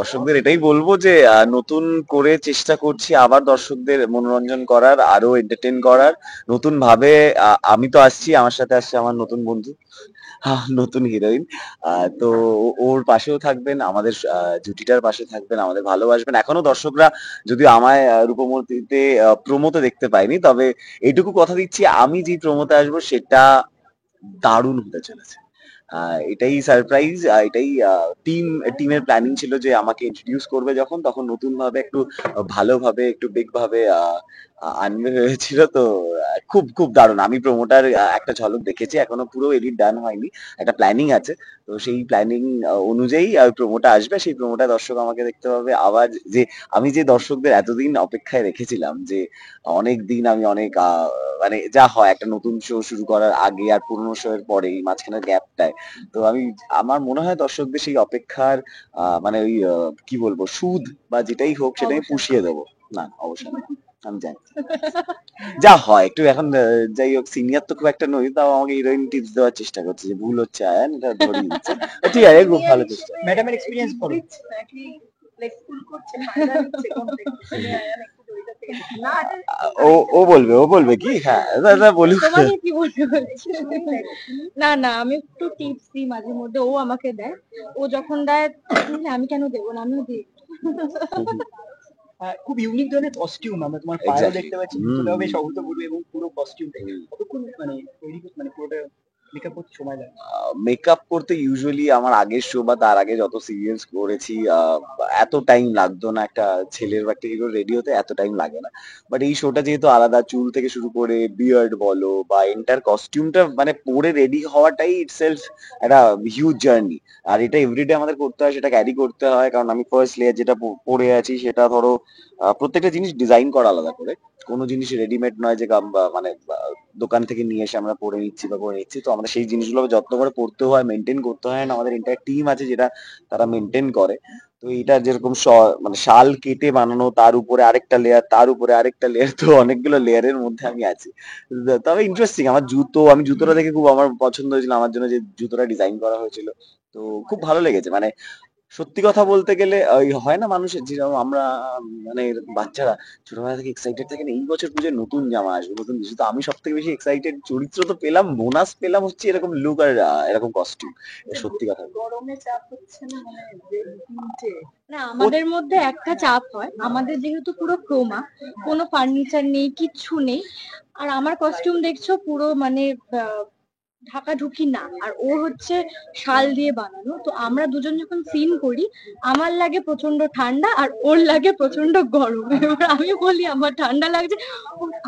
দর্শকদের এটাই বলবো যে নতুন করে চেষ্টা করছি আবার দর্শকদের মনোরঞ্জন করার, আরো এন্টারটেইন করার নতুন ভাবে। আমি তো আসছি, আমার সাথে আসছে আমার নতুন বন্ধু, নতুন হিরোইন। তো ওর পাশেও থাকবেন, আমাদের জুটিটার পাশে থাকবেন, আমাদের ভালোবাসবেন। এখনো দর্শকরা যদিও আমায় রূপমূর্তিতে প্রোমোতে দেখতে পাইনি, তবে এইটুকু কথা দিচ্ছি, আমি যে প্রোমোতে আসবো সেটা দারুণ হতে চলেছে। এটাই সারপ্রাইজ, এটাই টিমের প্ল্যানিং ছিল যে আমাকে ইন্ট্রোডিউস করবে যখন, তখন নতুন ভাবে একটু ভালোভাবে একটু বিগ ভাবে আনবে হয়েছিল। তো খুব খুব দারুণ। আমি প্রোমোটার একটা ঝলক দেখেছি, এখনো পুরো এডিট ডান হয়নি, একটা প্ল্যানিং আছে। তো সেই প্ল্যানিং অনুযায়ী প্রোমোটা আসবে, সেই প্রোমোটা দর্শক আমাকে দেখতে পাবে আবার। যে আমি যে দর্শকদের এতদিন অপেক্ষায় রেখেছিলাম, যে অনেক দিন আমি অনেক মানে যা হয় একটা নতুন শো শুরু করার আগে আর পুরোনো শো এর পরে এই মাঝখানের গ্যাপটায়, তো আমি আমার মনে হয় দর্শকদের সেই অপেক্ষার মানে ওই কি বলবো সুদ বা যেটাই হোক সেটা আমি পুষিয়ে দেবো। না অবশ্যই না, আমি জানি যা হয় একটু এখন যাই হোক, সিনিয়র তো খুব একটা নই, তাও আমাকে হিরোইন টিপস দেওয়ার চেষ্টা করছে যে ভুল হচ্ছে আয়ান, এটা ধরিয়ে দিচ্ছে। ঠিক আছে, খুব ভালো চেষ্টা। ম্যাডামের এক্সপিরিয়েন্স বলো। ও ও বলবে, ও বলবে কি? হ্যাঁ দাদা বলুক। তোমাকে কি বলতে বলছি? না না, আমি একটু টিপস দিই মাঝে মধ্যে, ও আমাকে দেয়। ও যখন দেয় আমি কেন দেবো না, আমিও দিই। খুব ইউনিক ধরনের কস্টিউম আমরা তোমার পায়েও দেখতে পাচ্ছি, ভিতরেও বেশ অভূতপূর্ব এবং পুরো কস্টিউমটাই কতক্ষণ মানে তৈরি মানে পুরোটা মেকআপ করতে সময় লাগে? মেকআপ করতে ইউজুয়ালি আমার আগের শো বা তার আগে যত সিরিয়ালস করেছি এত টাইম লাগতো না, একটা ছেলের বা একটা হিরো রেডি হতে এত টাইম লাগে না। বাট এই শোটা যেহেতু আলাদা, চুল থেকে শুরু করে বিয়ার্ড বলো বা এন্টার কস্টিউমটা মানে পরে রেডি হওয়াটাই ইটসেলফ একটা হিউজ জার্নি। আর এটা এভরিডে আমাদের করতে হয়, সেটা ক্যারি করতে হয়, কারণ আমি ফার্স্ট লেয়ার যেটা পরে আছি সেটা ধরো প্রত্যেকটা জিনিস ডিজাইন করা আলাদা করে। কোনো জিনিস রেডিমেড নয় যে মানে দোকান থেকে নিয়ে এসে আমরা পরে নিচ্ছি বা করে নিচ্ছি। তো আমাদের সেই জিনিসগুলো যত্ন করে পড়তে হয়, মেনটেন করতে হয়, না আমাদের এন্টায়ার টিম আছে যেটা তারা মেনটেন করে। তো এটা যেরকম মানে শাল কেটে বানানো, তার উপরে আরেকটা লেয়ার, তার উপরে আরেকটা লেয়ার, তো অনেকগুলো লেয়ারের মধ্যে আমি আছি। তবে ইন্টারেস্টিং, আমার আমি জুতোটা দেখে খুব আমার পছন্দ হয়েছিল, আমার জন্য যে জুতোটা ডিজাইন করা হয়েছিল। তো খুব ভালো লেগেছে। মানে সত্যি কথা বলতে গেলে ওই হয় না মানুষের, যেরকম আমরা মানে বাচ্চারা ছোটবেলা থেকে এক্সাইটেড থাকে না, এই বছর পুজোয় নতুন জামা আসবে, নতুন কিছু। তো আমি সব থেকে বেশি এক্সাইটেড, চরিত্র তো পেলাম, বোনাস পেলাম হচ্ছে এরকম লুক আর এরকম কস্টিউম। সত্যি কথা গরমে চাপ হচ্ছে না, মানে যে তিনটে না, আমাদের মধ্যে একটা চাপ হয়, আমাদের যেহেতু পুরো ক্রোমা, কোনো ফার্নিচার নেই, কিচ্ছু নেই। আর আমার কস্টিউম দেখছো পুরো মানে ঢাকাঢুকি না, আর ওর হচ্ছে শাল দিয়ে বানানো। তো আমরা দুজন যখন সিন করি, আমার লাগে প্রচন্ড ঠান্ডা আর ওর লাগে প্রচন্ড গরম। এবার আমি বলি আমার ঠান্ডা লাগছে,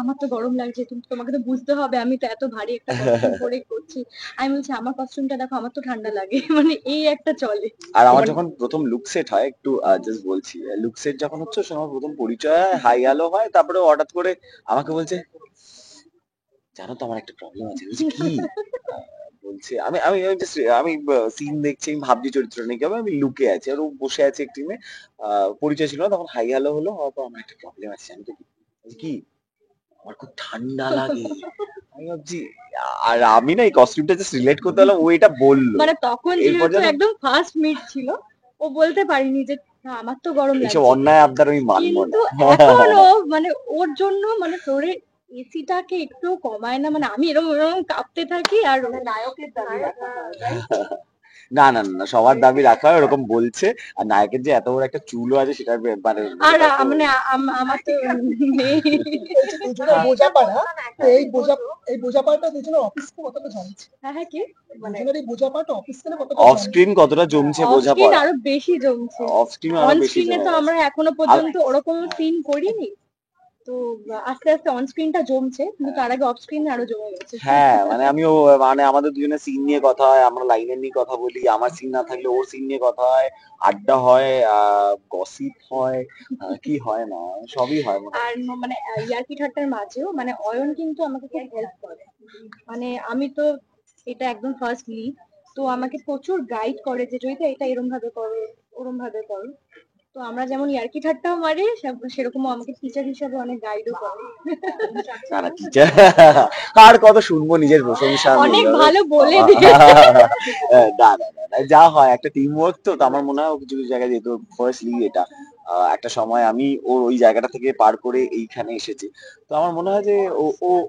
আমার তো গরম লাগছে, তোমাকে তো বুঝতে হবে, আমি তো এত ভারী একটা কস্টিউম পরে করছি। আমি বলছি আমার কস্টিউমটা দেখো, আমার তো ঠান্ডা লাগে। মানে এই একটা চলে। আর আমার যখন প্রথম লুক সেট হয়, একটু জাস্ট বলছি, লুক সেট যখন হচ্ছে ওর সঙ্গে আমার প্রথম পরিচয় হয়, হাই হ্যালো হয়, তারপরে ও হঠাৎ করে আমাকে বলছে, জানো তো আমার একটা প্রবলেম আছে। বলছি কি? বলছে আমি আমি জাস্ট আমি সিন দেখছি, আমি ভাবছি চরিত্র নেই কি হবে, আমি লুকে আছি আর ও বসে আছে এক টিমে। পরিচয় ছিল না, তখন হাই হ্যালো হলো, হওয়ার পর আমার একটা প্রবলেম আছে, জানো তো কি? বলছি, কি? আমার খুব ঠান্ডা লাগে। আমি ভাবছি, আর আমি না এই কস্টিউমটা জাস্ট রিলেট করতে পারলাম, ও এটা বললো। মানে তখন এরপর যেহেতু যেন একদম ফার্স্ট মিট ছিল, ও বলতে পারিনি যে "না, আমার তো গরম এইসব লাগছে"। অন্যায় আবদার আমি মানবো না। কিন্তু এখন ও মানে ওর জন্য মানে ফ্লোরের এসিটাকে একটু কমায় না, মানে আমি এরকম এরকম কাঁপতে থাকি। আর নায়কের দাবি রাখা হয়, right? না না না, সবার দাবি রাখা হয়, ওরকম বলছে। আর নায়কের যে এত বড় একটা চুলও আছে সেটার মানে আর সেটা তো মানে আমার তো নেই। এই যে দুজনের বোঝাপড়া, তো এই বোঝাপড়াটা দুজনের অফিসকে কতটা জমছে? হ্যাঁ হ্যাঁ, কি দুজনের এই বোঝাপড়াটা অফিসকে কতটা অফ জমছে? স্ক্রিন কতটা জমছে অফ স্ক্রিন বোঝাপড়া, আরো বেশি জমছে। অফ স্ক্রিন আরো অন বেশি স্ক্রিনে জমে তো গেছে। আমরা এখনো পর্যন্ত ওরকম সিন করিনি। তো আস্তে আস্তে অন স্ক্রিনটা জমছে, কিন্তু তার আগে অফ স্ক্রিন আরো জমে গেছে। হ্যাঁ মানে আমিও, মানে আমাদের দুজনের সিন নিয়ে কথা হয়, আমরা লাইনের নিয়ে কথা বলি, আমার সিন না থাকলে ওর সিন নিয়ে কথা হয়, আড্ডা হয়, গসিপ হয়, কি হয় না, সবই হয় আর মোটামুটি। মানে ইয়ার্কি ঠাট্টার মাঝেও মানে অয়ন কিন্তু আমাকে খুব হেল্প করে। মানে আমি তো এটা একদম ফার্স্ট লিড, তো আমাকে প্রচুর গাইড করে যে জয়িতা এটা এরম ভাবে করো, ওরম ভাবে করো। তো তো আমরা যেমন ইয়ার্কি ঠাট্টাও মারি, সেরকম আমাকে টিচার হিসাবে অনেক গাইডও করে। তারা টিচার আর কত শুনবো নিজের প্রশংসা আমি অনেক এইভাবে। ভালো বলে দিয়ে না না না না, যা হয় একটা টিম ওয়ার্ক, তো আমার মনে হয় ও কিছু কিছু জায়গায় যেহেতু ফার্স্টলি এটা একটা সময় আমি ওর ওই জায়গাটা থেকে পার করে এইখানে এসেছি, তো আমার মনে হয় যে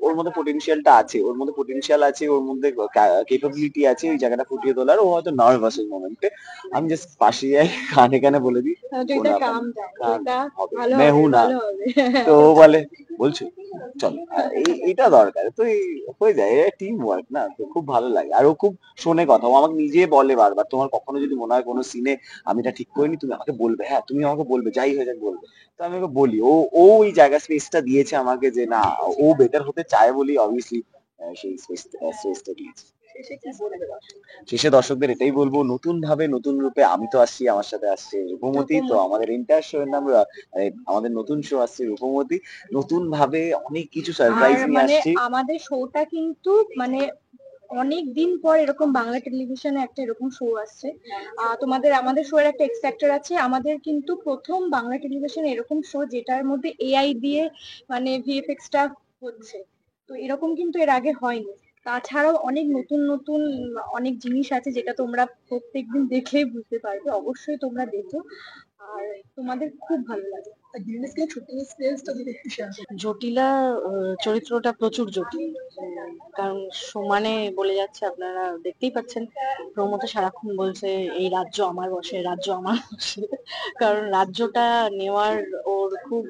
ওর মধ্যে পোটেনশিয়ালটা আছে, ওর মধ্যে পোটেনশিয়াল আছে, ওর মধ্যে কেপাবিলিটি আছে ওই জায়গাটা ফুটিয়ে তোলার। ও হয়তো নার্ভাস ওই মোমেন্টে, আমি জাস্ট পাশে যাই, কানে কানে বলে দিই জয়িতা কোনো ব্যাপার কাম না, যায়, কান জয়িতা হবে, ভালো मैं হবে हूं ना। ভালো হবে। তো ও বলে বলছো চল, এটা দরকার, তো হয়ে যায়, টিম ওয়ার্ক না, তো খুব ভালো লাগে। আর ও খুব শোনে কথা, ও আমাকে নিজে বলে বারবার, তোমার কখনো যদি মনে হয় কোনো সিনে আমি এটা ঠিক করিনি তুমি আমাকে বলবে, হ্যাঁ তুমি আমাকে বলবে, যাই হয়ে যাক বলবে। তো আমি ওকে বলি, ও ও ওই জায়গা স্পেসটা দিয়েছে আমাকে, যে না ও বেটার হতে চায় বলি অবভিয়াসলি সেই স্পেসটা দিয়েছে। শেষে কি বলবে? শেষে দর্শকদের এটাই বলবো, নতুন ভাবে নতুন রূপে আমি তো আসছি, আমার সাথে আসছে রূপমতি, তো রূপমতি। আমাদের এন্টায়ার শো এর নাম আমাদের নতুন শো আসছে রূপমতি, নতুন ভাবে অনেক কিছু আর সারপ্রাইজ নিয়ে মানে আসছি। আমাদের শোটা কিন্তু মানে অনেক দিন পর এরকম বাংলা টেলিভিশনে একটা এরকম শো আসছে। তোমাদের আমাদের শো এর একটা এক্স ফ্যাক্টর আছে, আমাদের কিন্তু প্রথম বাংলা টেলিভিশনে এরকম শো যেটার মধ্যে এআই দিয়ে মানে ভিএফএক্স টা হচ্ছে। তো এরকম কিন্তু এর আগে হয়নি। তাছাড়াও অনেক নতুন নতুন অনেক জিনিস আছে যেটা তোমরা প্রত্যেকদিন দেখলেই বুঝতে পারবে, অবশ্যই তোমরা দেখো, আর তোমাদের খুব ভালো লাগবে। আর গিনেস কে শুটিং স্পেসটা যদি একটু শেয়ার করতে। জটিলা চরিত্রটা প্রচুর জটিল, কারণ সমানে বলে যাচ্ছে, আপনারা দেখতেই পাচ্ছেন, প্রমোতে সারাক্ষণ বলছে এই রাজ্য আমার বশে, রাজ্য আমার বশে, কারণ রাজ্যটা নেওয়ার ওর খুব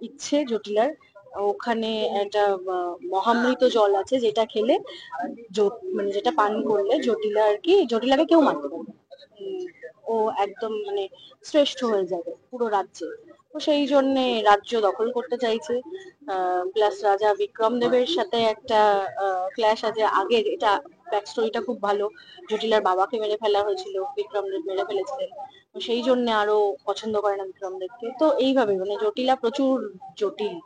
ইচ্ছে জটিলার। ওখানে একটা মহামৃত জল আছে যেটা খেলে মানে যেটা পান করলে জটিলা আর কি, জটিলাকে কেউ মারতে পারবে না। ও একদম মানে শ্রেষ্ঠ হয়ে যাবে পুরো রাজ্যে। তো সেই জন্যে রাজ্য দখল করতে চাইছে। প্লাস রাজা বিক্রম দেবের সাথে একটা ক্ল্যাশ আছে আগের, এটা ব্যাক স্টোরিটা খুব ভালো। জটিলার বাবাকে মেরে ফেলা হয়েছিল, বিক্রম দেব মেরে ফেলেছিলেন, তো সেই জন্য আরো পছন্দ করে না বিক্রম দেবকে। তো এইভাবে মানে জটিলা প্রচুর জটিল।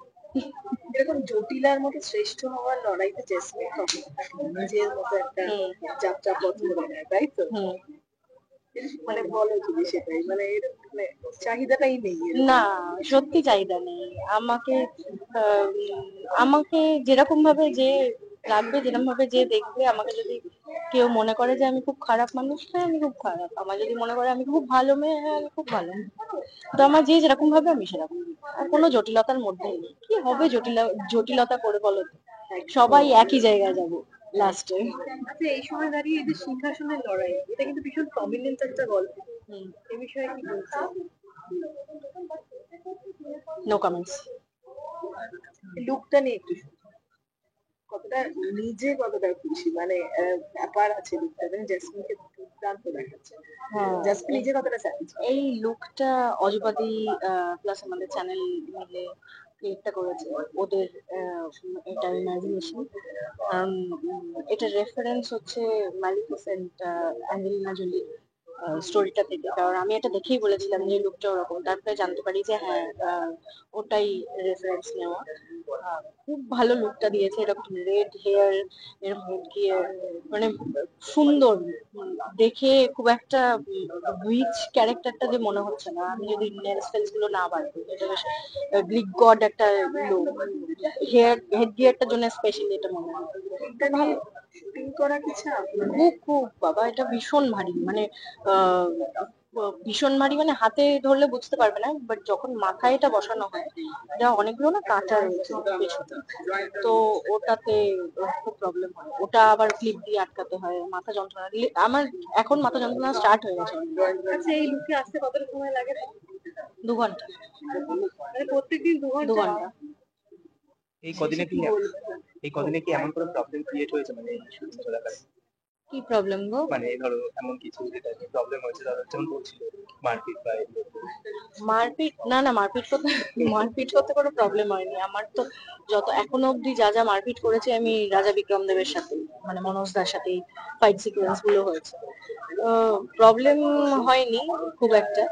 এরকম জটিলার মতো শ্রেষ্ঠ হওয়ার লড়াইতে জেসমিন নিজের মতো একটা যাত্রা পথ করে নেয়, তাই তো? মানে বলো যদি সেটাই, মানে এর মানে চাহিদাটাই নেই এরকম। না, সত্যি চাহিদা নেই। আমাকে আমাকে যেরকম ভাবে যে লাগবে, যেরকম ভাবে যে দেখবে, আমাকে যদি কেউ মনে করে যে আমি খুব খারাপ মানুষ, হ্যাঁ আমি খুব খারাপ। আমার যদি মনে করে আমি খুব ভালো মেয়ে, হ্যাঁ আমি খুব ভালো মেয়ে। তো আমার যে যেরকম ভাবে আমি সেরকম, আর কোনো জটিলতার মধ্যে নেই। কি হবে জটিলতা করে বলো তো? সবাই একই জায়গায় যাবো লাস্টে। আচ্ছা, এই সময় দাঁড়িয়ে এই যে সিংহাসনের লড়াই, এটা কিন্তু ভীষণ প্রমিনেন্ট একটা গল্প, এই বিষয়ে কি বলছো? No comments. লুকটা নিয়ে একটু শুনি। কতটা নিজে কতটা খুশি, মানে ব্যাপার আছে লুকটা, মানে জেসমিনকে দুর্দান্ত দেখাচ্ছে। জেসমিন নিজে কতটা স্যাটিসফাই? এই লুকটা অজপাদি প্লাস আমাদের চ্যানেল মিলে ক্রিয়েটটা করেছে, ওদের এটা ইমাজিনেশন। কারণ এটা রেফারেন্স হচ্ছে ম্যালিফিসেন্ট অ্যাঞ্জেলিনা জোলির স্টোরিটা থেকে। কারণ আমি এটা দেখেই বলেছিলাম যে লুকটা ওরকম, তারপরে জানতে পারি যে হ্যাঁ ওটাই রেফারেন্স নেওয়া। খুব ভালো লুকটা দিয়েছে, এরকম রেড হেয়ার, এরকম হেড গিয়ার, মানে সুন্দর। দেখে খুব একটা উইচ ক্যারেক্টারটা যে মনে হচ্ছে না, আমি যদি নেলস ফেলস গুলো না বাড়ি, এটা বেশ গ্রিক গড একটা লুক। হেড গিয়ারটার জন্য স্পেশালি এটা মনে হয়। এটা নিয়ে শুটিং করা কি চাপ? খুব খুব বাবা, এটা ভীষণ ভারী, মানে আহ, ভীষণ ভারী, মানে হাতে ধরলে বুঝতে পারবে না, বাট যখন মাথায় এটা বসানো হয়, এটা অনেকগুলো না কাঁটা রয়েছে পেছনে, তো ওটাতে খুব প্রবলেম হয়। ওটা আবার ক্লিপ দিয়ে আটকাতে হয়, মাথা যন্ত্রণা দিলে আমার এখন মাথা যন্ত্রণা স্টার্ট হয়ে গেছে। আচ্ছা, এই লুকে আসতে কতটা সময় লাগে? 2 ঘন্টা। মানে প্রত্যেকদিন 2 ঘন্টা? 2 ঘন্টা। এই কদিনে কি এই কদিনে কি এমন কোনো প্রবলেম ক্রিয়েট হয়েছে, মানে শুটিং চলাকালীন? কি প্রবলেম গো? মানে ধরো এমন কিছু যেটা প্রবলেম হয়েছে, ধরো যেমন বলছিল মারপিট বা এগুলো। মারপিট না না, মারপিট করতে কোনো প্রবলেম হয়নি আমার তো। যত এখনো অব্দি যা যা মারপিট করেছি আমি রাজা বিক্রম দেবের সাথে, মানে মনোজ দার সাথে ফাইট সিকোয়েন্স গুলো হয়েছে, প্রবলেম হয়নি খুব একটা।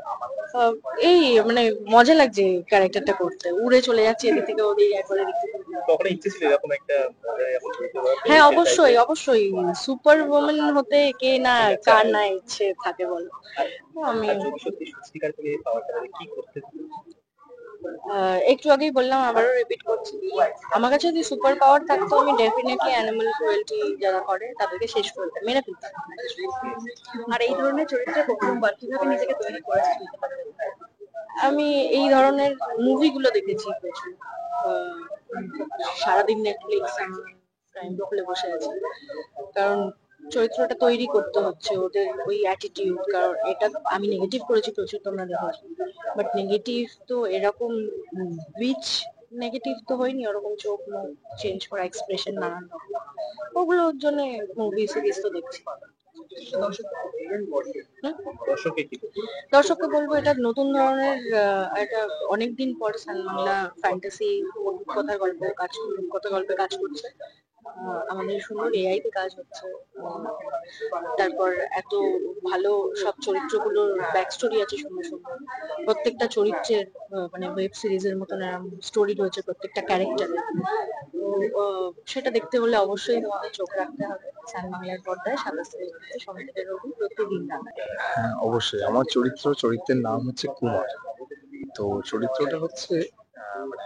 আহ, এই মানে মজা লাগছে ক্যারেক্টারটা করতে, উড়ে চলে যাচ্ছে এদিক থেকে ওদিক, একবার এদিক থেকে ওদিক। কখনো ইচ্ছে ছিল এরকম একটা এরকম চরিত্র করার? হ্যাঁ, সেই অবশ্যই type-এর? অবশ্যই, সুপার ওমেন হতে কে না, কার না ইচ্ছে থাকে বলো। তো আমি আর যদি সত্যি সত্যিকার থেকে পাওয়ার তাহলে কি করতে? একটু আগেই বললাম, আবারও রিপিট করছি, আমার কাছে যদি সুপার পাওয়ার থাকতো আমি ডেফিনেটলি অ্যানিমাল ক্রুয়েলটি যারা করে তাদেরকে শেষ করে দিতাম, মেরে ফেলতাম। আর এই ধরনের চরিত্রে প্রথমবার কিভাবে নিজেকে তৈরি করেছেন বলতে পারবেন? আমি এই ধরনের মুভিগুলো দেখেছি প্রচুর। সারাদিন নেটফ্লিক্স প্রাইম খুলে বসে আছি, কারণ চরিত্রটা তৈরি করতে হচ্ছে ওদের ওই অ্যাটিটিউড। কারণ এটা আমি নেগেটিভ করেছি প্রচুর, তোমরা দেখেছো, বাট নেগেটিভ তো এরকম বিচ নেগেটিভ তো হয়নি, ওরকম চোখ মুখ চেঞ্জ করা, এক্সপ্রেশন নানান রকম, ওগুলোর জন্য মুভি সিরিজ তো দেখছি। দর্শককে কি দর্শককে বলবো এটা নতুন ধরনের একটা অনেকদিন পর সান বাংলা ফ্যান্টাসি কথার গল্প কাজ কথার গল্পে কাজ করছে। আমাদের সুন্দর এআই তে কাজ হচ্ছে। তারপর এত ভালো সব চরিত্রগুলোর ব্যাক স্টোরি আছে সুন্দর সুন্দর, প্রত্যেকটা চরিত্রের মানে ওয়েব সিরিজের মতন স্টোরি রয়েছে প্রত্যেকটা ক্যারেক্টারের। তো সেটা দেখতে হলে অবশ্যই তোমাদের চোখ রাখতে হবে সান বাংলার পর্দায় 27 তারিখে সোম থেকে রবি প্রতিদিন রাত। হ্যাঁ, অবশ্যই আমার চরিত্রের নাম হচ্ছে কুমার। তো চরিত্রটা হচ্ছে মানে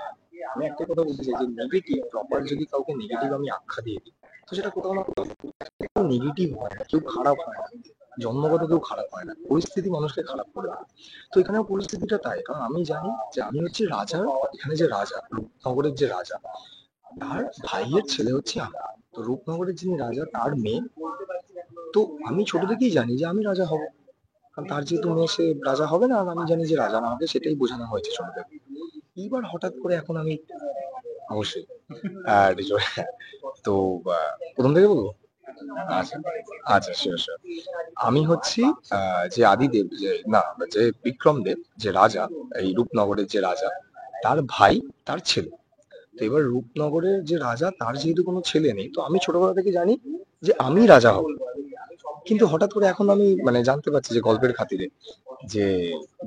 আমি একটা কথা বলতে চাই যে নেগেটিভ প্রপার যদি কাউকে নেগেটিভ আমি আখ্যা দিয়ে দিই, তো সেটা কোথাও না কোথাও নেগেটিভ হয় না, কেউ খারাপ হয় না, জন্মগত কেউ খারাপ হয় না, পরিস্থিতি মানুষকে খারাপ করে দেয়। তো এখানেও পরিস্থিতিটা তাই, কারণ আমি জানি যে আমি হচ্ছে রাজার, এখানে যে রাজা, রূপনগরের যে রাজা, তার ভাইয়ের ছেলে হচ্ছে আমি। তো রূপনগরের যিনি রাজা তার মেয়ে। তো আমি ছোট থেকেই জানি যে আমি রাজা হব, কারণ তার যেহেতু মেয়ে সে রাজা হবে না, আর আমি জানি যে রাজা না হবে, সেটাই বোঝানো হয়েছে ছোট থেকে। এইবার হঠাৎ করে এখন আমি অবশ্যই আর তো প্রথম থেকে বলবো? আচ্ছা, আচ্ছা, শিওর শিওর। আমি হচ্ছি যে আদিদেব, যে না, যে বিক্রম দেব, যে রাজা, এই রূপনগরের যে রাজা, তার ভাই, তার ছেলে। তো এবার রূপনগরের যে রাজা তার যেহেতু কোনো ছেলে নেই, তো আমি ছোটবেলা থেকে জানি যে আমি রাজা হব। কিন্তু হঠাৎ করে এখন আমি মানে জানতে পারছি যে গল্পের খাতিরে যে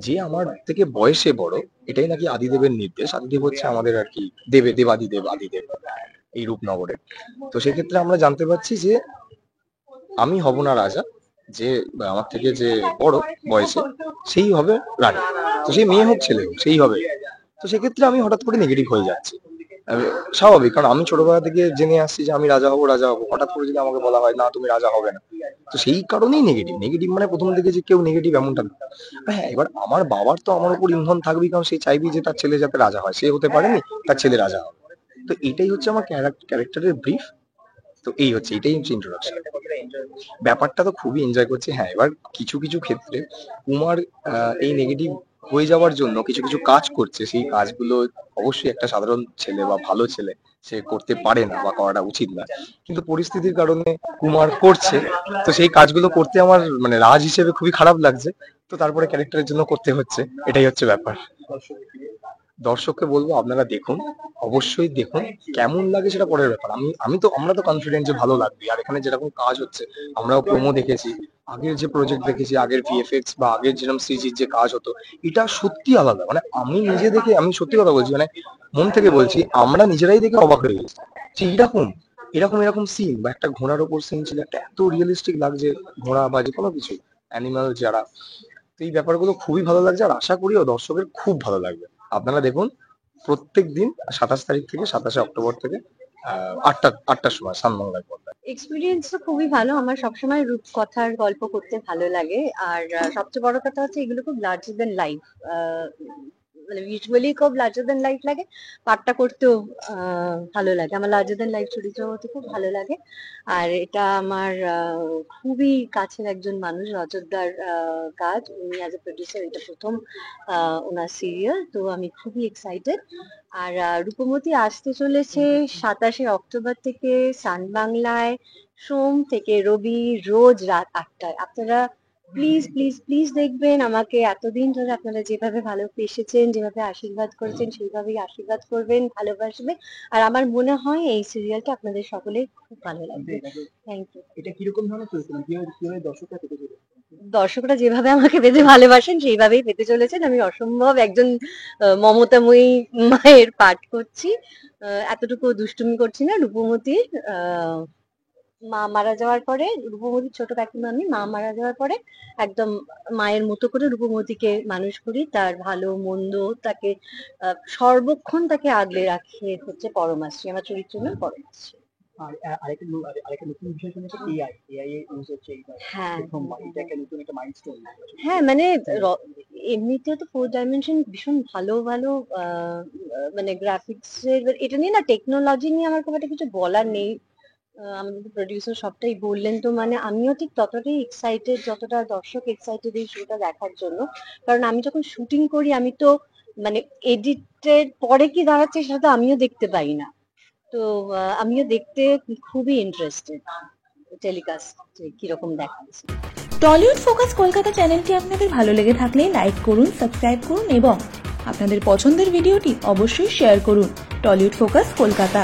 যে আমার থেকে বয়সে বড়, এটাই নাকি আদিদেবের নির্দেশ। আদিদেব হচ্ছে আমাদের আর কি দেবাদিদেব আদিদেব এই রূপনগরের। তো সেক্ষেত্রে আমরা জানতে পারছি যে আমি হব না রাজা, যে আমার থেকে যে বড় বয়সে সেই হবে রানী। তো সেই মেয়ে হোক ছেলে হোক সেই হবে। তো সেক্ষেত্রে আমি হঠাৎ করে নেগেটিভ হয়ে যাচ্ছি। স্বাভাবিক, কারণ আমি ছোটবেলা থেকে জেনে আসছি যে আমি রাজা হব রাজা হব, হঠাৎ করে যদি আমাকে বলা হয় না তুমি রাজা হবে না, তো সেই কারণেই নেগেটিভ। নেগেটিভ মানে প্রথম থেকে যে কেউ নেগেটিভ এমনটা না। হ্যাঁ, এবার আমার বাবার তো আমার উপর ইন্ধন থাকবেই, কারণ সে চাইবি যে তার ছেলে যাতে রাজা হয়, সে হতে পারেনি, তার ছেলে রাজা হবে। তো এটাই হচ্ছে আমার ক্যারেক্টারের ব্রিফ। তো এটাই হচ্ছে ইন্ট্রোডাকশন। ব্যাপারটা তো খুবই এনজয় করছি। হ্যাঁ, এবার কিছু কিছু ক্ষেত্রে কুমার এই নেগেটিভ হয়ে যাওয়ার জন্য কিছু কিছু কাজ করছে, সেই কাজগুলো অবশ্যই একটা সাধারণ ছেলে বা ভালো ছেলে সে করতে পারে না বা করাটা উচিত না, কিন্তু পরিস্থিতির কারণে কুমার করছে। তো সেই কাজগুলো করতে আমার মানে রাজ হিসেবে খুবই খারাপ লাগছে। তো তারপরে ক্যারেক্টারের জন্য করতে হচ্ছে, এটাই হচ্ছে ব্যাপার। দর্শককে বলবো আপনারা দেখুন, অবশ্যই দেখুন। কেমন লাগে সেটা পরের ব্যাপার। আমরা তো কনফিডেন্ট যে ভালো লাগবে। আর এখানে যেরকম কাজ হচ্ছে, আমরাও প্রোমো দেখেছি, আগের যে প্রজেক্ট দেখেছি, আগের ভিএফএক্স বা আগের যেরকম সিজির যে কাজ হতো, এটা সত্যি আলাদা। মানে আমি নিজে দেখে, আমি সত্যি কথা বলছি, মানে মন থেকে বলছি, আমরা নিজেরাই দেখে অবাক হয়ে গেছি যে এরকম এরকম এরকম সিন, বা একটা ঘোড়ার ওপর সিন ছিল, একটা এত রিয়েলিস্টিক লাগছে ঘোড়া বা যে কোনো কিছু অ্যানিমাল যারা। তো এই ব্যাপারগুলো খুবই ভালো লাগছে, আর আশা করিও দর্শকের খুব ভালো লাগবে। আপনারা দেখুন প্রত্যেক দিন 27 তারিখ থেকে 27শে অক্টোবর থেকে 8টার সময় সান বাংলার পর্দায়। এক্সপিরিয়েন্স তো খুবই ভালো। আমার সবসময় রূপকথার গল্প করতে ভালো লাগে। আর সবচেয়ে বড় কথা হচ্ছে এগুলো খুব লার্জার দেন লাইফ, মানে ভিজুয়ালি খুব লার্জার দেন লাইফ লাগে। পাঠটা করতেও ভালো লাগে। আমার লার্জার দেন লাইফ চরিত্র হতে খুব ভালো লাগে। আর এটা আমার খুবই কাছের একজন মানুষ, রজতদার কাজ। উনি অ্যাজ এ প্রডিউসার, এটা প্রথম ওনার সিরিয়াল। তো আমি খুবই এক্সাইটেড। আর রূপমতি আসতে চলেছে 27শে অক্টোবর থেকে সান বাংলায়, সোম থেকে রবি, রোজ রাত 8টায়। আপনারা প্লিজ প্লিজ প্লিজ দেখবেন। আমাকে এতদিন ধরে আপনারা যেভাবে ভালোবেসেছেন, যেভাবে আশীর্বাদ করেছেন, সেইভাবেই আশীর্বাদ করবেন, ভালোবাসবেন। আর আমার মনে হয় এই সিরিয়ালটা আপনাদের সকলের খুব ভালো লাগবে। Thank you. এটা কিরকম ধরনের চরিত্র, কিভাবে কিভাবে দর্শকরা পেতে চলেছে? দর্শকরা যেভাবে আমাকে পেতে ভালোবাসেন সেইভাবেই পেতে চলেছেন। আমি অসম্ভব একজন মমতাময়ী মায়ের পাঠ করছি। এতটুকু দুষ্টুমি করছি না। রূপমতির মা মারা যাওয়ার পরে, রূপমতির ছোট কাকিমা আমি, মা মারা যাওয়ার পরে একদম মায়ের মতো করে রূপমতিকে মানুষ করি। তার ভালো মন্দ তাকে সর্বক্ষণ তাকে আগলে রাখে হচ্ছে পরমাশ্রী। আমার চরিত্র নাম পরমাশ্রী। আর আরেকটা নতুন বিষয় শুনেছি, এআই এর ইউজ হচ্ছে এইবার হ্যাঁ প্রথমবার। এটা একটা নতুন একটা মাইলস্টোন। হ্যাঁ, মানে এমনিতেও তো 4 ডাইমেনশন ভীষণ ভালো ভালো মানে গ্রাফিক্স এর, এটা নিয়ে না, টেকনোলজি নিয়ে আমার খুব একটা কিছু বলার নেই। আমাদের প্রডিউসার সবটাই বললেন, তো মানে আমিও ঠিক ততটাই এক্সাইটেড যতটা দর্শক এক্সাইটেড এই শোটা দেখার জন্য। কারণ আমি যখন শুটিং করি আমি তো মানে এডিটের পরে কি দাঁড়াচ্ছে সেটা তো আমিও দেখতে পাই না। তো আমিও দেখতে খুবই ইন্টারেস্টেড টেলিকাস্ট কিরকম দেখাচ্ছে। টলিউড ফোকাস কলকাতা চ্যানেলটি আপনাদের ভালো লেগে থাকলে লাইক করুন, সাবস্ক্রাইব করুন এবং আপনাদের পছন্দের ভিডিওটি অবশ্যই শেয়ার করুন। Tollywood focus Kolkata.